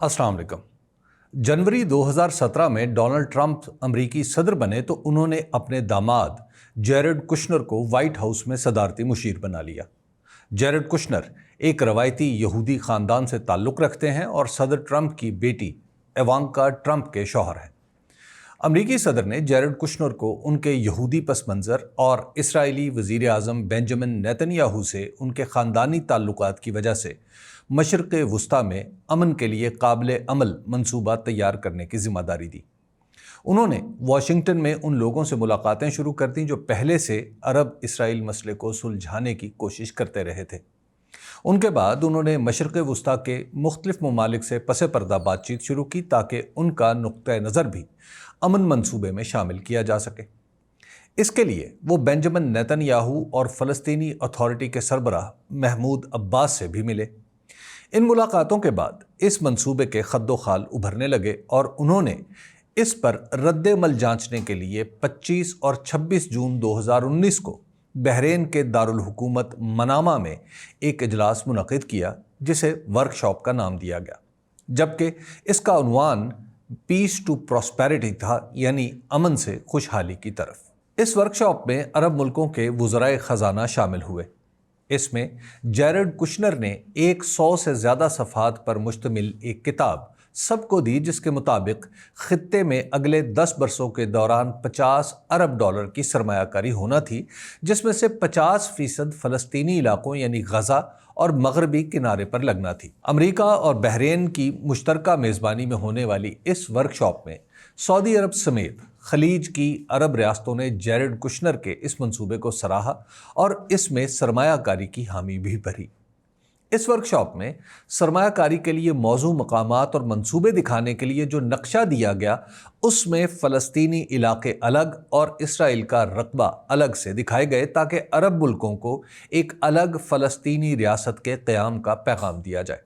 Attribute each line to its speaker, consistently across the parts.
Speaker 1: अस्सलाम वालेकुम। जनवरी 2017 में डोनाल्ड ट्रंप अमरीकी सदर बने तो उन्होंने अपने दामाद जेरेड कुशनर को व्हाइट हाउस में सदारती मुशीर बना लिया। जेरेड कुशनर एक रवायती यहूदी ख़ानदान से ताल्लुक़ रखते हैं और सदर ट्रंप की बेटी इवांका ट्रंप के शौहर हैं। अमरीकी सदर ने जेरेड कुशनर को उनके यहूदी पस मंज़र और इसराइली वज़ीर आज़म बेंजामिन नेतन्याहू से उनके ख़ानदानी ताल्लुकात की वजह से मशरक़ वुस्ता में अमन के लिए काबिल अमल मंसूबा तैयार करने की ज़िम्मेदारी दी। उन्होंने वाशिंगटन में उन लोगों से मुलाकातें शुरू कर दी जो पहले से अरब इसराइल मसले को सुलझाने की कोशिश करते रहे थे। उनके बाद उन्होंने मशरक़ वुस्ता के मुख्तलिफ ममालिक से पस पर्दा बातचीत शुरू की ताकि उनका नुक्ता नज़र भी अमन मंसूबे में शामिल किया जा सके। इसके लिए वो बेंजामिन नेतन्याहू और फ़लस्तीनी अथॉरिटी के सरबराह महमूद अब्बास से भी मिले। इन मुलाकातों के बाद इस मंसूबे के खद्दो खाल उभरने लगे और उन्होंने इस पर रद्द-ए-अमल जांचने के लिए 25 और 26 जून 2019 को बहरीन के दारुल हुकूमत मनामा में एक इजलास मुनक़िद किया जिसे वर्कशॉप का नाम दिया गया, जबकि इसका उन्वान पीस टू प्रॉस्पेरिटी था, यानी अमन से खुशहाली की तरफ। इस वर्कशॉप में अरब मुल्कों के वुज़राए ख़जाना शामिल हुए। इसमें जेरेड कुशनर ने 100 से ज़्यादा सफ़हात पर मुश्तमिल एक किताब सबको दी, जिसके मुताबिक ख़ित्ते में अगले 10 बरसों के दौरान 50 अरब डॉलर की सरमायाकारी होना थी, जिसमें से 50% फ़लस्तीनी इलाकों यानी गज़ा और मगरबी किनारे पर लगना थी। अमेरिका और बहरीन की मुश्तरका मेज़बानी में होने वाली इस वर्कशॉप में सऊदी अरब समेत खलीज की अरब रियासतों ने जेरेड कुशनर के इस मंसूबे को सराहा और इसमें सरमायाकारी की हामी भी भरी। इस वर्कशॉप में सरमायाकारी के लिए मौजू मकामात और मंसूबे दिखाने के लिए जो नक्शा दिया गया, उसमें फ़लस्तीनी इलाके अलग और इसराइल का रकबा अलग से दिखाए गए ताकि अरब मुल्कों को एक अलग फ़लस्तीनी रियासत के क़याम का पैगाम दिया जाए।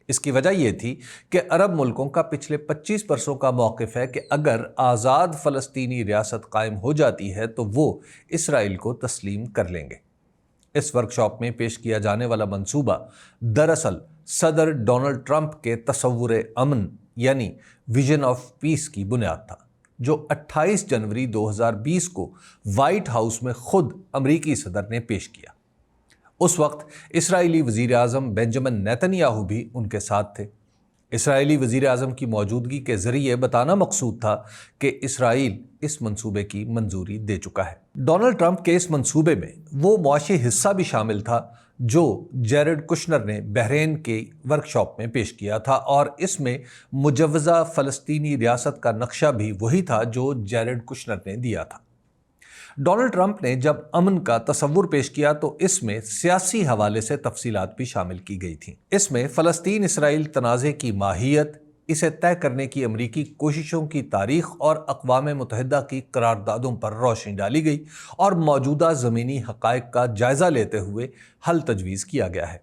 Speaker 1: इसकी वजह यह थी कि अरब मुल्कों का पिछले 25 बरसों का मौक़िफ़ है कि अगर आज़ाद फ़लस्तीनी रियासत कायम हो जाती है तो वो इसराइल को तस्लीम कर लेंगे। इस वर्कशॉप में पेश किया जाने वाला मंसूबा दरअसल सदर डोनाल्ड ट्रंप के तसव्वुर अमन यानी विजन ऑफ पीस की बुनियाद था, जो 28 जनवरी 2020 को व्हाइट हाउस में खुद अमरीकी सदर ने पेश किया। उस वक्त इसराइली वज़ीर आज़म बेंजामिन नेतन्याहू भी उनके साथ थे। इसराइली वज़ीर आज़म की मौजूदगी के ज़रिए बताना मकसूद था कि इसराइल इस मंसूबे की मंजूरी दे चुका है। डोनाल्ड ट्रंप के इस मंसूबे में वो मुआशी हिस्सा भी शामिल था जो जेरेड कुशनर ने बहरीन के वर्कशॉप में पेश किया था, और इसमें मुजव्वज़ा फ़लस्तीनी रियासत का नक्शा भी वही था जो जेरेड कुशनर ने दिया था। डोनाल्ड ट्रंप ने जब अमन का तस्वुर पेश किया तो इसमें सियासी हवाले से तफसीलात भी शामिल की गई थीं। इसमें फ़लस्तीन इसराइल तनाज़े की माहियत, इसे तय करने की अमरीकी कोशिशों की तारीख और अक़वाम मुत्तहिदा की करारदादों पर रोशनी डाली गई और मौजूदा ज़मीनी हक़ाइक़ का जायज़ा लेते हुए हल तजवीज़ किया गया है।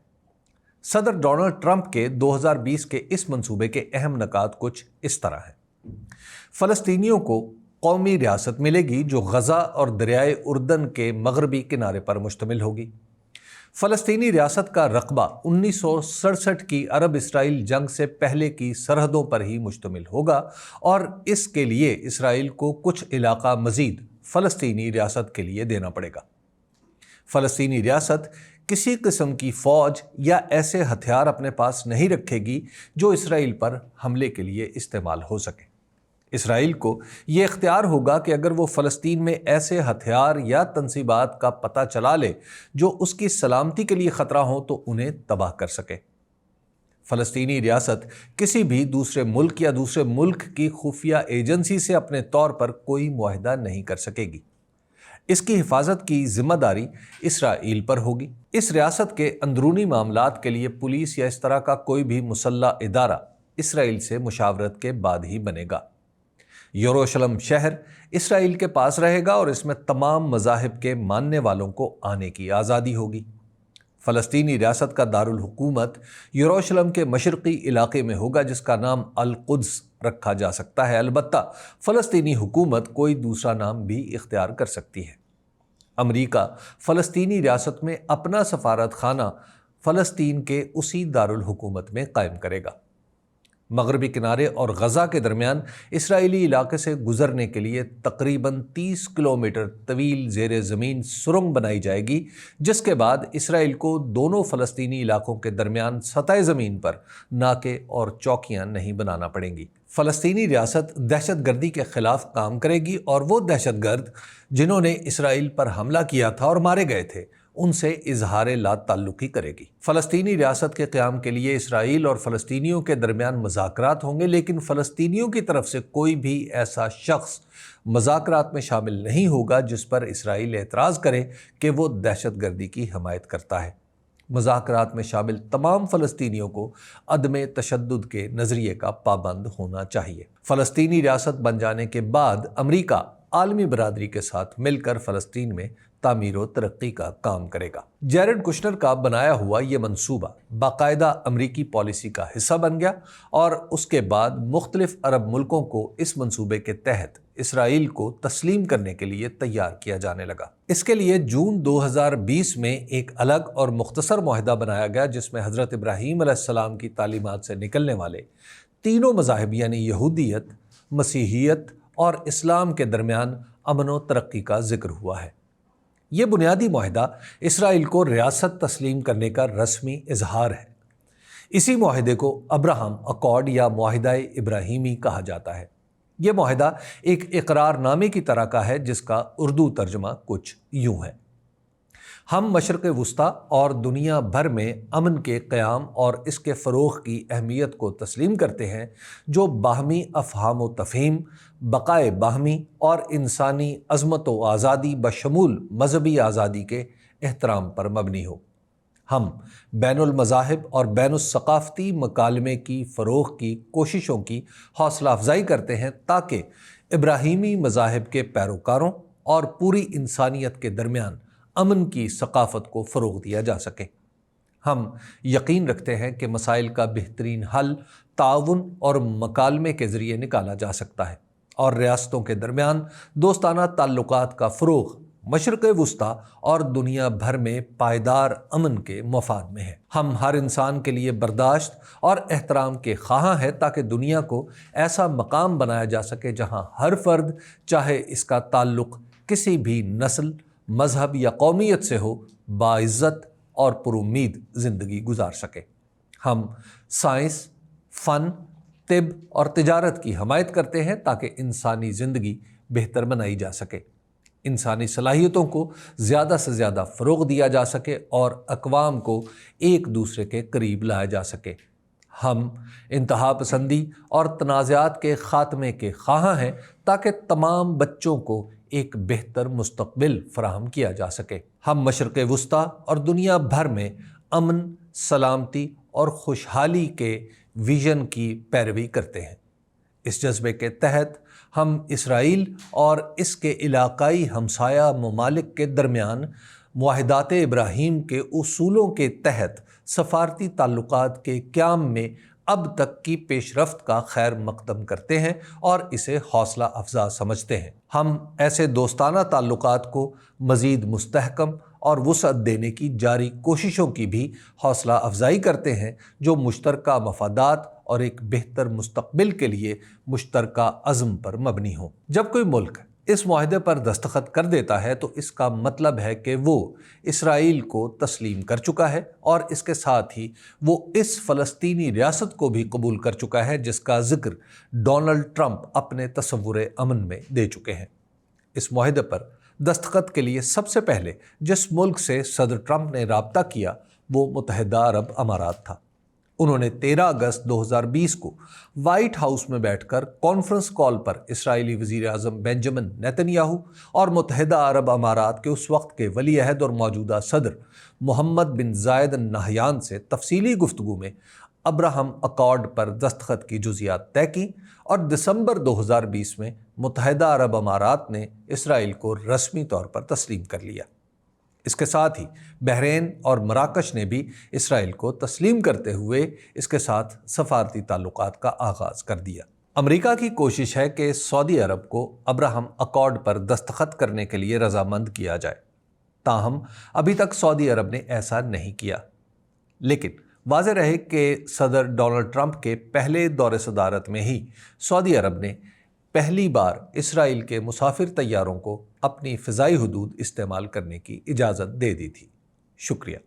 Speaker 1: सदर डोनाल्ड ट्रंप के 2020 के इस मंसूबे के अहम नकात कुछ इस तरह हैं। फ़लस्तीनियों को कौमी रियासत मिलेगी जो गज़ा और दरियाए उर्दन के मगरबी किनारे पर मुश्तमिल होगी। फ़लस्तीनी रियासत का रकबा 1967 की अरब इसराइल जंग से पहले की सरहदों पर ही मुश्तमिल होगा और इसके लिए इसराइल को कुछ इलाका मज़ीद फ़लस्तीनी रियासत के लिए देना पड़ेगा। फ़लस्तीनी रियासत किसी किस्म की फ़ौज या ऐसे हथियार अपने पास नहीं रखेगी जो इसराइल पर हमले के लिए इस्तेमाल हो सके। इसराइल को ये इख्तियार होगा कि अगर वो फ़लस्तीन में ऐसे हथियार या तंसीबात का पता चला ले जो उसकी सलामती के लिए ख़तरा हो तो उन्हें तबाह कर सके। फ़लस्तीनी रियासत किसी भी दूसरे मुल्क या दूसरे मुल्क की खुफिया एजेंसी से अपने तौर पर कोई मुआहिदा नहीं कर सकेगी। इसकी हिफाजत की जिम्मेदारी इसराइल पर होगी। इस रियासत के अंदरूनी मामलात के लिए पुलिस या इस तरह का कोई भी मुसल्ला इदारा इसराइल से मुशावरत के बाद ही बनेगा। यरूशलेम शहर इसराइल के पास रहेगा और इसमें तमाम मज़ाहिब के मानने वालों को आने की आज़ादी होगी। फ़लस्तीनी रियासत का दारुल हुकूमत यरूशलेम के मशरक़ी इलाके में होगा जिसका नाम अल-कुद्स रखा जा सकता है। अलबत्ता फ़लस्तीनी हुकूमत कोई दूसरा नाम भी इख्तियार कर सकती है। अमरीका फ़लस्तीनी रियासत में अपना सफारत खाना फ़लस्तीन के उसी दारुल हुकूमत में कायम करेगा। مغربی کنارے اور غزہ کے درمیان اسرائیلی علاقے سے گزرنے کے لیے تقریباً 30 کلومیٹر طویل زیر زمین سرنگ بنائی جائے گی، جس کے بعد اسرائیل کو دونوں فلسطینی علاقوں کے درمیان سطح زمین پر ناکے اور چوکیاں نہیں بنانا پڑیں گی۔ فلسطینی ریاست دہشت گردی کے خلاف کام کرے گی اور وہ دہشت گرد جنہوں نے اسرائیل پر حملہ کیا تھا اور مارے گئے تھے ان سے اظہار لا تعلقی کرے گی۔ فلسطینی ریاست کے قیام کے لیے اسرائیل اور فلسطینیوں کے درمیان مذاکرات ہوں گے، لیکن فلسطینیوں کی طرف سے کوئی بھی ایسا شخص مذاکرات میں شامل نہیں ہوگا جس پر اسرائیل اعتراض کرے کہ وہ دہشت گردی کی حمایت کرتا ہے۔ مذاکرات میں شامل تمام فلسطینیوں کو عدم تشدد کے نظریے کا پابند ہونا چاہیے۔ فلسطینی ریاست بن جانے کے بعد امریکہ عالمی برادری کے ساتھ مل کر فلسطین میں تعمیر و ترقی کا کام کرے گا۔ جیرڈ کشنر کا بنایا ہوا یہ منصوبہ باقاعدہ امریکی پالیسی کا حصہ بن گیا اور اس کے بعد مختلف عرب ملکوں کو اس منصوبے کے تحت اسرائیل کو تسلیم کرنے کے لیے تیار کیا جانے لگا۔ اس کے لیے جون 2020 میں ایک الگ اور مختصر معاہدہ بنایا گیا جس میں حضرت ابراہیم علیہ السلام کی تعلیمات سے نکلنے والے تینوں مذاہب یعنی یہودیت، مسیحیت اور اسلام کے درمیان امن و ترقی کا ذکر ہوا ہے۔ یہ بنیادی معاہدہ اسرائیل کو ریاست تسلیم کرنے کا رسمی اظہار ہے۔ اسی معاہدے کو ابراہم اکارڈ یا معاہدہ ابراہیمی کہا جاتا ہے۔ یہ معاہدہ ایک اقرار نامے کی طرح کا ہے جس کا اردو ترجمہ کچھ یوں ہے: ہم مشرق وسطیٰ اور دنیا بھر میں امن کے قیام اور اس کے فروغ کی اہمیت کو تسلیم کرتے ہیں، جو باہمی افہام و تفہیم، بقائے باہمی اور انسانی عظمت و آزادی بشمول مذہبی آزادی کے احترام پر مبنی ہو۔ ہم بین المذاہب اور بین الثقافتی مکالمے کی فروغ کی کوششوں کی حوصلہ افزائی کرتے ہیں تاکہ ابراہیمی مذاہب کے پیروکاروں اور پوری انسانیت کے درمیان امن کی ثقافت کو فروغ دیا جا سکے۔ ہم یقین رکھتے ہیں کہ مسائل کا بہترین حل تعاون اور مکالمے کے ذریعے نکالا جا سکتا ہے اور ریاستوں کے درمیان دوستانہ تعلقات کا فروغ مشرق وسطیٰ اور دنیا بھر میں پائیدار امن کے مفاد میں ہے۔ ہم ہر انسان کے لیے برداشت اور احترام کے خواہاں ہیں تاکہ دنیا کو ایسا مقام بنایا جا سکے جہاں ہر فرد، چاہے اس کا تعلق کسی بھی نسل، مذہب یا قومیت سے ہو، باعزت اور پر امید زندگی گزار سکے۔ ہم سائنس، فن، طب اور تجارت کی حمایت کرتے ہیں تاکہ انسانی زندگی بہتر بنائی جا سکے، انسانی صلاحیتوں کو زیادہ سے زیادہ فروغ دیا جا سکے اور اقوام کو ایک دوسرے کے قریب لایا جا سکے۔ ہم انتہا پسندی اور تنازعات کے خاتمے کے خواہاں ہیں تاکہ تمام بچوں کو ایک بہتر مستقبل فراہم کیا جا سکے۔ ہم مشرق وسطیٰ اور دنیا بھر میں امن، سلامتی اور خوشحالی کے ویژن کی پیروی کرتے ہیں۔ اس جذبے کے تحت ہم اسرائیل اور اس کے علاقائی ہمسایہ ممالک کے درمیان معاہدات ابراہیم کے اصولوں کے تحت سفارتی تعلقات کے قیام میں اب تک کی پیش رفت کا خیر مقدم کرتے ہیں اور اسے حوصلہ افزا سمجھتے ہیں۔ ہم ایسے دوستانہ تعلقات کو مزید مستحکم اور وسعت دینے کی جاری کوششوں کی بھی حوصلہ افزائی کرتے ہیں جو مشترکہ مفادات اور ایک بہتر مستقبل کے لیے مشترکہ عزم پر مبنی ہوں۔ جب کوئی ملک اس معاہدے پر دستخط کر دیتا ہے تو اس کا مطلب ہے کہ وہ اسرائیل کو تسلیم کر چکا ہے اور اس کے ساتھ ہی وہ اس فلسطینی ریاست کو بھی قبول کر چکا ہے جس کا ذکر ڈونلڈ ٹرمپ اپنے تصور امن میں دے چکے ہیں۔ اس معاہدے پر دستخط کے لیے سب سے پہلے جس ملک سے صدر ٹرمپ نے رابطہ کیا وہ متحدہ عرب امارات تھا۔ انہوں نے 13 اگست 2020 کو وائٹ ہاؤس میں بیٹھ کر کانفرنس کال پر اسرائیلی وزیر اعظم بنجامن نیتن یاہو اور متحدہ عرب امارات کے اس وقت کے ولی عہد اور موجودہ صدر محمد بن زائد النہیان سے تفصیلی گفتگو میں ابراہم اکارڈ پر دستخط کی جزیات طے کی اور دسمبر 2020 میں متحدہ عرب امارات نے اسرائیل کو رسمی طور پر تسلیم کر لیا۔ اس کے ساتھ ہی بحرین اور مراکش نے بھی اسرائیل کو تسلیم کرتے ہوئے اس کے ساتھ سفارتی تعلقات کا آغاز کر دیا۔ امریکہ کی کوشش ہے کہ سعودی عرب کو ابراہم اکارڈ پر دستخط کرنے کے لیے رضامند کیا جائے، تاہم ابھی تک سعودی عرب نے ایسا نہیں کیا، لیکن واضح رہے کہ صدر ڈونلڈ ٹرمپ کے پہلے دور صدارت میں ہی سعودی عرب نے پہلی بار اسرائیل کے مسافر طیاروں کو اپنی فضائی حدود استعمال کرنے کی اجازت دے دی تھی۔ شکریہ۔